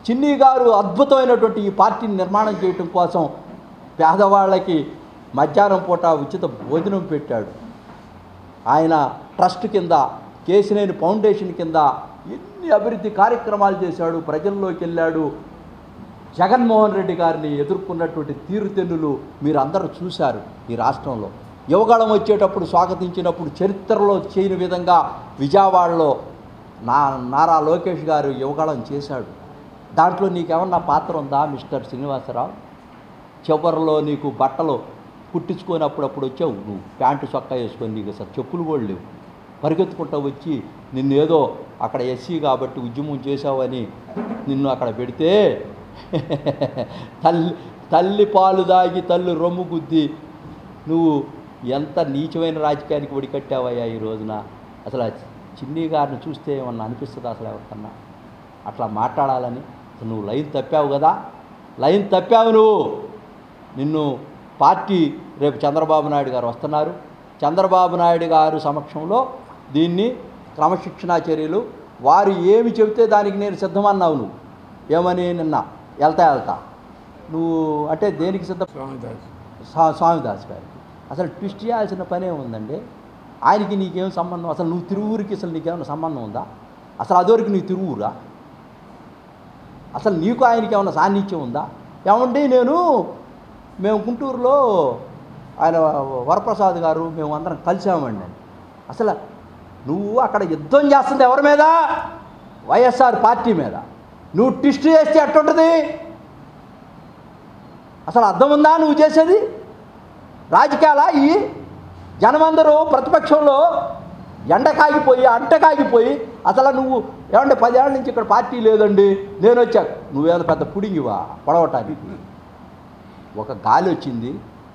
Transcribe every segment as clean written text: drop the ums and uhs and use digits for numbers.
చిన్ని గారు అద్భుతమైనటువంటి ఈ పార్టీని నిర్మాణం చేయటం కోసం పేదవాళ్ళకి మధ్యాహ్నం పూట ఉచిత భోజనం పెట్టాడు. ఆయన ట్రస్ట్ కింద, కేశినేని ఫౌండేషన్ కింద ఎన్ని అభివృద్ధి కార్యక్రమాలు చేశాడు, ప్రజల్లోకి వెళ్ళాడు. జగన్మోహన్ రెడ్డి గారిని ఎదుర్కొన్నటువంటి తీరుతెన్నులు మీరు అందరూ చూశారు. ఈ రాష్ట్రంలో యువగళం వచ్చేటప్పుడు స్వాగతించినప్పుడు చరిత్రలో చేయని విధంగా విజయవాడలో నారా లోకేష్ గారు యువగళం చేశాడు. దాంట్లో నీకేమన్నా పాత్ర ఉందా మిస్టర్ శ్రీనివాసరావు? చివరిలో నీకు బట్టలు కుట్టించుకొని అప్పుడప్పుడు వచ్చావు, నువ్వు ప్యాంటు చొక్కా వేసుకొని, నీకు అసలు చెప్పులు కూడా లేవు, పరిగెత్తుకుంటూ వచ్చి నిన్ను ఏదో అక్కడ ఎస్సీ కాబట్టి ఉద్యమం చేసావని నిన్ను అక్కడ పెడితే తల్లి పాలు దాగి తల్లి రొమ్ము గుద్ది నువ్వు ఎంత నీచమైన రాజకీయానికి ఒడికట్టావయ్యా ఈ రోజున. అసలు చిన్ని గారిని చూస్తే ఏమన్నా అనిపిస్తుంది అసలు ఎవరికన్నా అట్లా మాట్లాడాలని? నువ్వు లైన్ తప్పావు కదా, లైన్ తప్పావు నువ్వు. నిన్ను పార్టీ రేపు చంద్రబాబు నాయుడు గారు వస్తున్నారు, చంద్రబాబు నాయుడు గారు సమక్షంలో దీన్ని క్రమశిక్షణా చర్యలు, వారు ఏమి చెబితే దానికి నేను సిద్ధమన్నావు. నువ్వు ఏమని నిన్న వెళ్తా నువ్వు అంటే దేనికి సిద్ధం? స్వామిదాస్ గారికి అసలు ట్విస్ట్ చేయాల్సిన పనే ఉందండి. ఆయనకి నీకేం సంబంధం? అసలు నువ్వు తిరువురికి అసలు నీకేమైనా సంబంధం ఉందా? అసలు అదోరికి నీకు తిరువురా? అసలు నీకు ఆయనకి ఏమైనా సాన్నిధ్యం ఉందా? ఏమండి మేము గుంటూరులో ఆయన వరప్రసాద్ గారు మేము అందరం కలిసామండి. అసలు నువ్వు అక్కడ యుద్ధం చేస్తుంది ఎవరి మీద? వైఎస్ఆర్ పార్టీ మీద. నువ్వు ట్విస్ట్ చేస్తే ఎట్టుంటుంది? అసలు అర్థం ఉందా నువ్వు చేసేది? రాజకీయాలా ఈ జనమందరూ ప్రతిపక్షంలో అంటకాగిపోయి అసలు నువ్వు ఏమంటే 10 ఏళ్ళ నుంచి ఇక్కడ పార్టీ లేదండి, నేను వచ్చాను, నువ్వేదో పెద్ద పుడింగివా పొడవటానికి? ఒక గాలి వచ్చింది,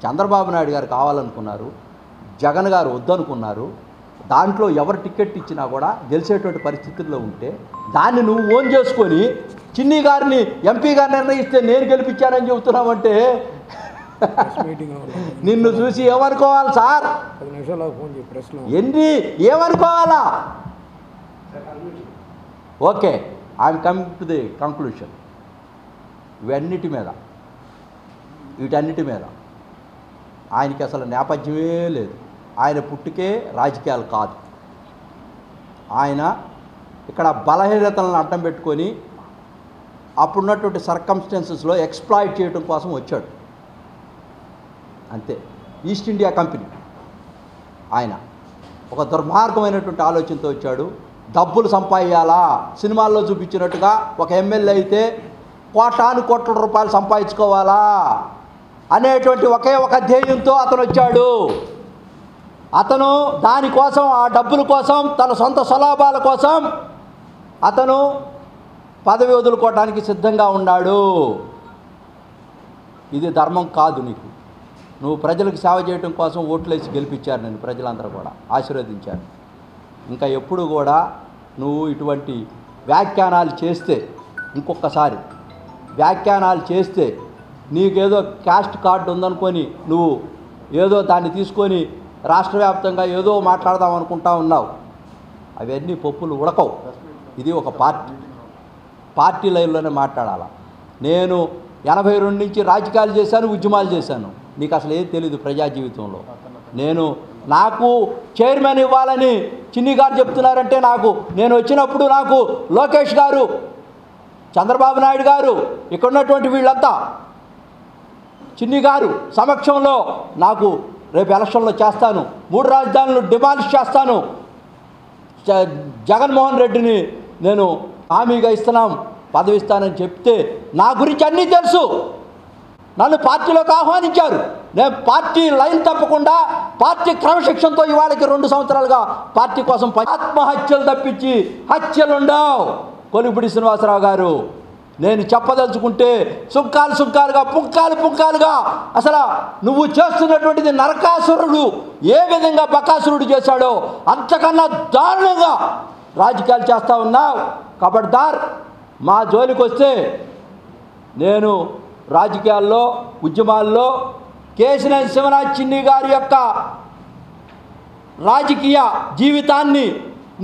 చంద్రబాబు నాయుడు గారు కావాలనుకున్నారు, జగన్ గారు వద్దనుకున్నారు. దాంట్లో ఎవరు టికెట్ ఇచ్చినా కూడా గెలిచేటువంటి పరిస్థితుల్లో ఉంటే దాన్ని నువ్వు ఓన్ చేసుకొని చిన్ని గారిని ఎంపీగా నిర్ణయిస్తే నేను గెలిపించానని చెబుతున్నావంటే నిన్ను చూసి ఏమనుకోవాలి సార్? ఏమనుకోవాలా? Okay, I'm coming to the conclusion. వీటన్నిటి మీద ఆయనకి అసలు నేపథ్యమే లేదు. ఆయన పుట్టుకే రాజకీయాలు కాదు. ఆయన ఇక్కడ బలహీనతలను అడ్డం పెట్టుకొని అప్పుడున్నటువంటి సర్కమ్స్టెన్సెస్లో ఎక్స్ప్లాయిట్ చేయడం కోసం వచ్చాడు అంతే. ఈస్ట్ ఇండియా కంపెనీ ఆయన ఒక దుర్మార్గమైనటువంటి ఆలోచనతో వచ్చాడు. డబ్బులు సంపాదించాలా, సినిమాల్లో చూపించినట్టుగా ఒక ఎమ్మెల్యే అయితే కోట్ల రూపాయలు సంపాదించుకోవాలా అనేటువంటి ఒకే ఒక ధ్యేయంతో అతను వచ్చాడు. అతను దానికోసం, ఆ డబ్బుల కోసం, తన సొంత స్వలాభాల కోసం అతను పదవి వదులుకోవడానికి సిద్ధంగా ఉన్నాడు. ఇది ధర్మం కాదు నీకు. నువ్వు ప్రజలకు సేవ చేయడం కోసం ఓట్లేసి గెలిపించారు నేను, ప్రజలందరూ కూడా ఆశీర్వదించారు. ఇంకా ఎప్పుడు కూడా నువ్వు ఇటువంటి వ్యాఖ్యానాలు చేస్తే, ఇంకొకసారి వ్యాఖ్యానాలు చేస్తే, నీకేదో క్యాస్ట్ కార్డు ఉందనుకొని నువ్వు ఏదో దాన్ని తీసుకొని రాష్ట్ర వ్యాప్తంగా ఏదో మాట్లాడదాం అనుకుంటా ఉన్నావు. అవన్నీ పప్పులు ఉడకవు. ఇది ఒక పార్టీ లైన్లోనే మాట్లాడాలా. నేను 82 నుంచి రాజకీయాలు చేశాను, ఉద్యమాలు చేశాను. నీకు అసలు ఏం తెలీదు ప్రజా జీవితంలో. నాకు చైర్మన్ ఇవ్వాలని చిన్ని గారు చెప్తున్నారంటే నేను వచ్చినప్పుడు నాకు లోకేష్ గారు, చంద్రబాబు నాయుడు గారు, ఇక్కడ ఉన్నటువంటి వీళ్ళంతా చిన్ని గారు సమక్షంలో నాకు రేపు ఎలక్షన్లో చేస్తాను, 3 రాజధానులు డిమాలిష్ చేస్తాను, జగన్మోహన్ రెడ్డిని నేను హామీగా ఇస్తున్నాం, పదవి ఇస్తానని చెప్తే నా గురించి అన్నీ తెలుసు. నన్ను పార్టీలోకి ఆహ్వానించారు. నేను పార్టీ లైన్ తప్పకుండా పార్టీ క్రమశిక్షణతో ఇవాళకి 2 సంవత్సరాలుగా పార్టీ కోసం ఆత్మహత్యలు తప్పించి హత్యలుండవు. కొలిపుడి శ్రీనివాసరావు గారు, నేను చెప్పదలుచుకుంటే సుంకాలుగా పుంకాలుగా అసలు నువ్వు చేస్తున్నటువంటిది నరకాసురుడు ఏ విధంగా బకాసురుడు చేశాడో అంతకన్నా దారుణంగా రాజకీయాలు చేస్తూ ఉన్నావు. ఖబర్దార్, మా జోలికి వస్తే నేను రాజకీయాల్లో, ఉద్యమాల్లో కేశినేని శివనాథ్ చిన్ని గారి యొక్క రాజకీయ జీవితాన్ని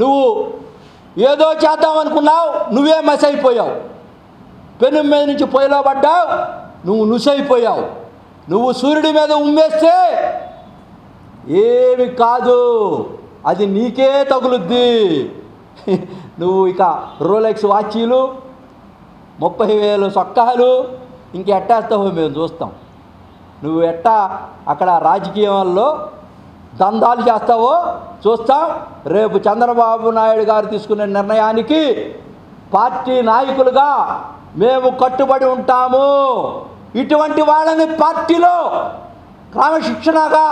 నువ్వు ఏదో చేద్దామనుకున్నావు, నువ్వే మస్ అయిపోయావు. పెను మీద నుంచి పొయ్యిలో పడ్డావు, నువ్వు నుసైపోయావు. నువ్వు సూర్యుడి మీద ఉమ్మేస్తే ఏమి కాదు, అది నీకే తగులుద్ది. నువ్వు ఇక రోలెక్స్ వాచీలు, 30,000 సొక్కాలు ఇంకెట్టేస్తావో మేము చూస్తాం. నువ్వు ఎట్టా అక్కడ రాజకీయాల్లో దందాలు చేస్తావో చూస్తాం. రేపు చంద్రబాబు నాయుడు గారు తీసుకునే నిర్ణయానికి పార్టీ నాయకులుగా మేము కట్టుబడి ఉంటాము. ఇటువంటి వాళ్ళని పార్టీలో క్రమశిక్షణగా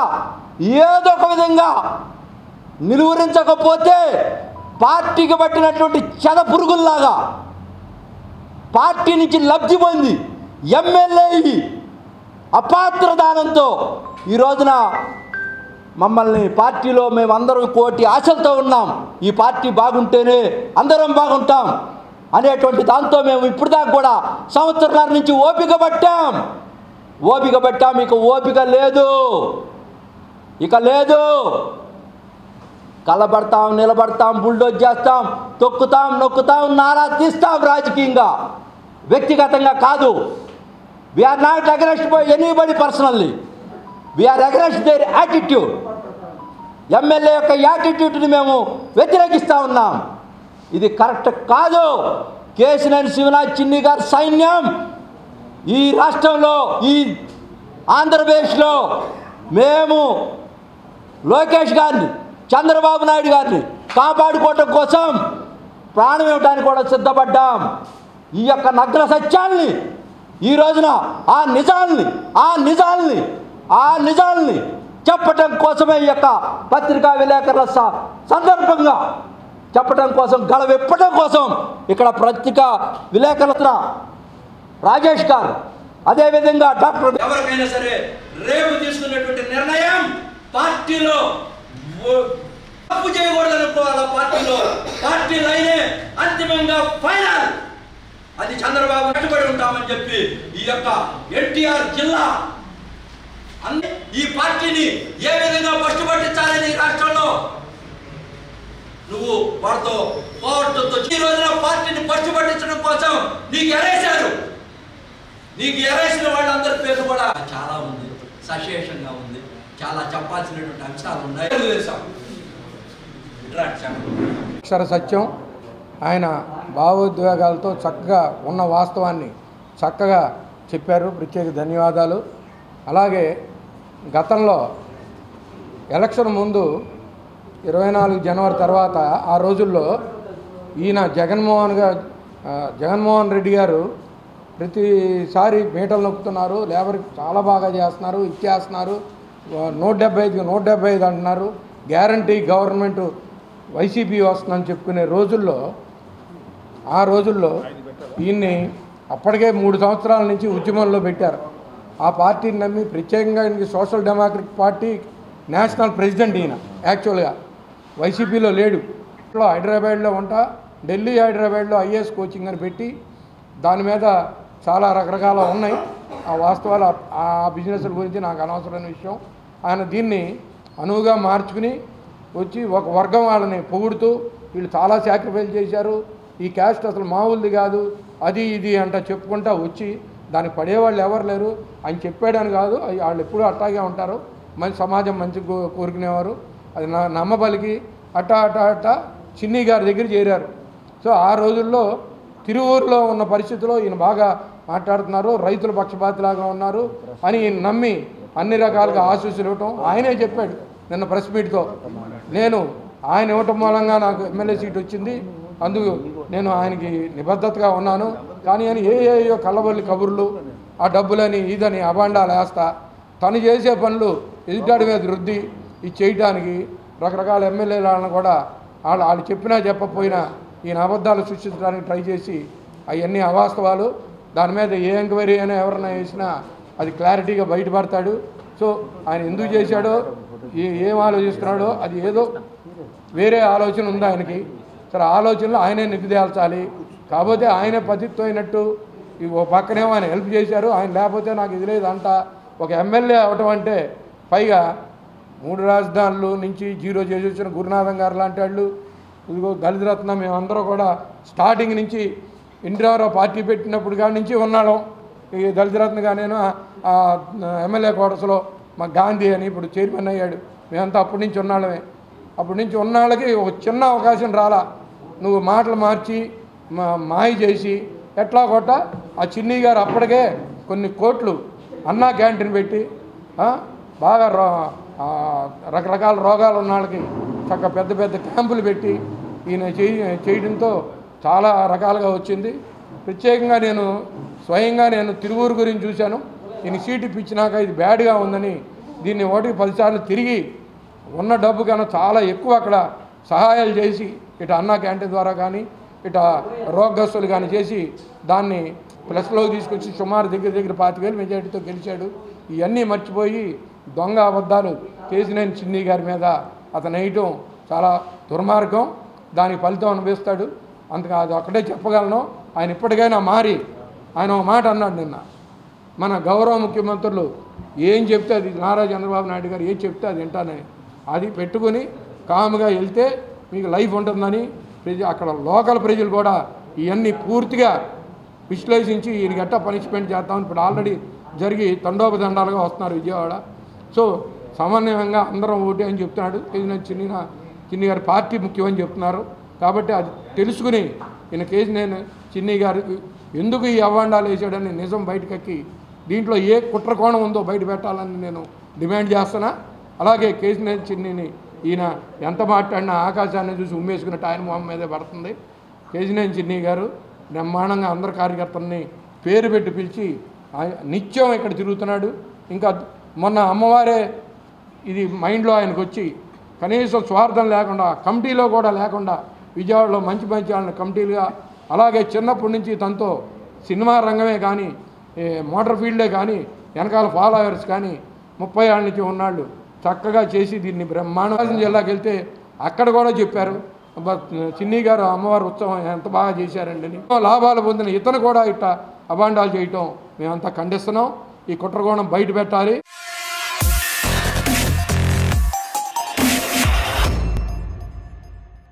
ఏదో ఒక విధంగా నిలువరించకపోతే పార్టీకి పట్టినటువంటి చెద పురుగుల్లాగా పార్టీ నుంచి లబ్ధి పొంది ఎమ్మెల్యే అపాత్రదానంతో ఈ రోజున మమ్మల్ని పార్టీలో మేమందరం కోటి ఆశలతో ఉన్నాం. ఈ పార్టీ బాగుంటేనే అందరం బాగుంటాం అనేటువంటి దాంతో మేము ఇప్పుడు దాకా కూడా సంవత్సరాల నుంచి ఓపిక పట్టాం. ఇక ఓపిక లేదు, ఇక లేదు. కలబడతాం, నిలబడతాం, బుల్డోజ్ చేస్తాం, తొక్కుతాం, నొక్కుతాం, నారా తీస్తాం. రాజకీయంగా వ్యక్తిగతంగా కాదు. We're not against by anybody personally, we're against their attitude. MLA యొక్క యాటిట్యూడ్ని మేము వ్యతిరేకిస్తూ ఉన్నాం. ఇది కరెక్ట్ కాదు. కేశినేని శివనాథ్ చిన్ని గారి సైన్యం ఈ రాష్ట్రంలో, ఈ ఆంధ్రప్రదేశ్లో మేము లోకేష్ గారిని, చంద్రబాబు నాయుడు గారిని కాపాడుకోవటం కోసం ప్రాణం ఇవ్వడానికి కూడా సిద్ధపడ్డాం. ఈ యొక్క నగ్న సత్యాల్ని ఈ రోజున ఆ నిజాల్ని చెప్పటం కోసమే ఈ యొక్క పత్రికా విలేకరుల సందర్భంగా చెప్పటం కోసం, గళవిప్పటం కోసం ఇక్కడ పత్రికా విలేకరుల రాజేష్ గారు, అదేవిధంగా డాక్టర్ ఎవరికైనా సరే రేపు తీసుకున్నటువంటి నిర్ణయం పార్టీలో తప్పు చేయకూడదనుకోవాలి. పార్టీ లైనే అంతిమంగా ఫైనల్. అది చంద్రబాబు కట్టుబడి ఉంటామని చెప్పి ఈ యొక్క ఎన్టీఆర్ జిల్లా ఈ పార్టీని ఏ విధంగా పట్టుబట్టించాలని ఈ రాష్ట్రంలో నువ్వు వారితో పోవడంతో ఈ రోజున పార్టీని పట్టుబట్టించడం కోసం నీకు ఎరేసిన వాళ్ళందరి పేరు కూడా చాలా ఉంది, సశేషంగా ఉంది. చాలా చెప్పాల్సినటువంటి అంశాలు ఉన్నాయి. అక్షర సత్యం. ఆయన భావోద్వేగాలతో చక్కగా ఉన్న వాస్తవాన్ని చక్కగా చెప్పారు. ప్రత్యేక ధన్యవాదాలు. అలాగే గతంలో ఎలక్షన్ ముందు 24 జనవరి తర్వాత ఆ రోజుల్లో ఈయన జగన్మోహన్ రెడ్డి గారు ప్రతిసారి మీటలు నొక్కుతున్నారు, లేబర్కి చాలా బాగా చేస్తున్నారు, ఇచ్చేస్తున్నారు, 175 అంటున్నారు, గ్యారంటీ గవర్నమెంట్ వైసీపీ వస్తుందని చెప్పుకునే రోజుల్లో ఆ రోజుల్లో ఈయన్ని అప్పటికే 3 సంవత్సరాల నుంచి ఉద్యమంలో పెట్టారు. ఆ పార్టీని నమ్మి ప్రత్యేకంగా ఈయనకి social democratic party national president ఈయన. యాక్చువల్గా వైసీపీలో లేడు. హైదరాబాద్లో ఉంటా, ఢిల్లీ హైదరాబాద్లో ఐఏఎస్ కోచింగ్ అని పెట్టి దాని మీద చాలా రకరకాల ఉన్నాయి ఆ వాస్తవాలు. ఆ బిజినెస్ల గురించి నాకు అనవసరమైన విషయం. ఆయన దీన్ని అనువుగా మార్చుకుని వచ్చి ఒక వర్గం వాళ్ళని పొగుడుతూ వీళ్ళు చాలా సాక్రిఫైస్ చేశారు, ఈ క్యాస్ట్ అసలు మామూలుది కాదు, అది ఇది అంట చెప్పుకుంటా వచ్చి దానికి పడేవాళ్ళు ఎవరు లేరు. ఆయన చెప్పాడని కాదు, వాళ్ళు ఎప్పుడూ అట్టాగే ఉంటారు. మంచి సమాజం మంచి కోరుకునేవారు. అది నమ్మబలికి అట్టా చిన్ని గారి దగ్గర చేరారు. సో ఆ రోజుల్లో తిరువూరులో ఉన్న పరిస్థితుల్లో ఈయన బాగా మాట్లాడుతున్నారు, రైతుల పక్షపాతిలాగా ఉన్నారు అని ఈయన నమ్మి అన్ని రకాలుగా ఆశీస్సులు ఇవ్వటం. ఆయనే చెప్పాడు నిన్న ప్రెస్ మీట్తో, నేను ఆయన ఇవ్వటం మూలంగా నాకు ఎమ్మెల్యే సీట్ వచ్చింది, అందుకు నేను ఆయనకి నిబద్ధతగా ఉన్నాను. కానీ అని ఏయో కళ్ళబొల్లి కబుర్లు, ఆ డబ్బులని ఇదని అబాండాలు వేస్తా తను చేసే పనులు ఎదుటాడి మీద రుద్ది ఇది చేయడానికి రకరకాల ఎమ్మెల్యేలను కూడా వాళ్ళు చెప్పినా చెప్పకపోయినా ఈయన అబద్ధాలు సృష్టించడానికి ట్రై చేసి అవన్నీ అవాస్తవాలు. దాని మీద ఏ ఎంక్వైరీ అయినా ఎవరైనా వేసినా అది క్లారిటీగా బయటపడతాడు. సో ఆయన ఎందుకు చేశాడో ఏం ఆలోచిస్తున్నాడో అది ఏదో వేరే ఆలోచన ఉంది ఆయనకి. సరే ఆలోచనలు ఆయనే నిగ్గుదేల్చాలి. కాకపోతే ఆయనే పతిత్వం అయినట్టు ఓ పక్కనేమో ఆయన హెల్ప్ చేశారు, ఆయన లేకపోతే నాకు ఇది లేదు అంట. ఒక ఎమ్మెల్యే అవటం అంటే పైగా 3 రాజధానులు నుంచి 0 చేసి వచ్చిన గురునాథం గారు లాంటి వాళ్ళు, ఇదిగో దళితరత్న మేమందరూ కూడా స్టార్టింగ్ నుంచి ఎన్టీఆర్ పార్టీ పెట్టినప్పుడు కాడి నుంచి ఉన్నాడు. ఈ దళితరత్నగా నేను ఎమ్మెల్యే క్వార్టర్స్లో మా గాంధీ అని ఇప్పుడు చైర్మన్ అయ్యాడు. మేమంతా అప్పటి నుంచి ఉన్నాళ్ళమే. అప్పటి నుంచి ఉన్నాళ్ళకి ఒక చిన్న అవకాశం రాలా. నువ్వు మాటలు మార్చి మాయ చేసి ఎట్లా కొట్ట ఆ చిన్ని గారు అప్పటికే కొన్ని కోట్లు అన్నా క్యాంటీన్ పెట్టి బాగా రకరకాల రోగాలు ఉన్న వాళ్ళకి చక్కగా పెద్ద పెద్ద క్యాంపులు పెట్టి ఈయన చేయడంతో చాలా రకాలుగా వచ్చింది. ప్రత్యేకంగా నేను స్వయంగా తిరువూరు గురించి చూశాను. ఈయన సీటు ఇప్పించినాక ఇది బ్యాడ్గా ఉందని దీన్ని 1-10 సార్లు తిరిగి ఉన్న డబ్బు కన్నా చాలా ఎక్కువ అక్కడ సహాయాలు చేసి ఇటు అన్నా క్యాంటీన్ ద్వారా కానీ ఇటు రోగస్తులు కానీ చేసి దాన్ని ప్లస్లోకి తీసుకొచ్చి సుమారు దగ్గర 25,000 మెజార్టీతో గెలిచాడు. ఇవన్నీ మర్చిపోయి దొంగ అబద్ధాలు కేసినేని చిన్ని గారి మీద అతను వేయటం చాలా దుర్మార్గం. దానికి ఫలితం అనుభవిస్తాడు. అంతగా అది ఒక్కటే చెప్పగలను. ఆయన ఇప్పటికైనా మారి ఆయన ఒక మాట అన్నాడు నిన్న, మన గౌరవ ముఖ్యమంత్రులు ఏం చెప్తే అది నారా చంద్రబాబు నాయుడు గారు ఏం చెప్తే అది వింటానని అది పెట్టుకుని కామ్గా వెళ్తే మీకు లైఫ్ ఉంటుందని అక్కడ లోకల్ ప్రజలు కూడా ఇవన్నీ పూర్తిగా విశ్లేషించి ఈయనకి ఎట్టా పనిష్మెంట్ చేస్తామని ఇప్పుడు ఆల్రెడీ జరిగి తండోపదండాలుగా వస్తున్నారు విజయవాడ. సో సమన్వయంగా అందరం ఓటే అని చెప్తున్నాడు. చిన్ని గారి పార్టీ ముఖ్యమని చెప్తున్నారు. కాబట్టి అది తెలుసుకుని ఈయన కేసినేని చిన్ని గారికి ఎందుకు ఈ అవాండాలు వేసాడని నిజం బయటకెక్కి దీంట్లో ఏ కుట్ర కోణం ఉందో బయట పెట్టాలని నేను డిమాండ్ చేస్తున్నా. అలాగే కేసినేని చిన్నిని ఈయన ఎంత మాట్లాడినా ఆకాశాన్ని చూసి ఉమ్మేసుకున్నట్టు ఆయన మొహం మీదే పడుతుంది. కేసినేని చిన్ని గారు బ్రహ్మాండంగా అందరు కార్యకర్తల్ని పేరు పెట్టి పిలిచి నిత్యం ఇక్కడ తిరుగుతున్నాడు. ఇంకా మొన్న అమ్మవారే ఇది మైండ్లో ఆయనకు వచ్చి కనీసం స్వార్థం లేకుండా కమిటీలో కూడా లేకుండా విజయవాడలో మంచి వాళ్ళని కమిటీలుగా అలాగే చిన్నప్పటి నుంచి తనతో సినిమా రంగమే కానీ మోటార్ ఫీల్డే కానీ వెనకాల ఫాలోవర్స్ కానీ 30 ఏళ్ళ నుంచి ఉన్నాళ్ళు చక్కగా చేసి దీన్ని బ్రహ్మాండం జిల్లాకి వెళ్తే అక్కడ కూడా చెప్పారు చిన్ని గారు అమ్మవారి ఉత్సవం ఎంత బాగా చేశారండి అని. లాభాలు పొందిన ఇతను కూడా ఇట్లా అబాండాలు చేయటం మేమంతా ఖండిస్తున్నాం. ఈ కుట్రకోణం బయట పెట్టాలి.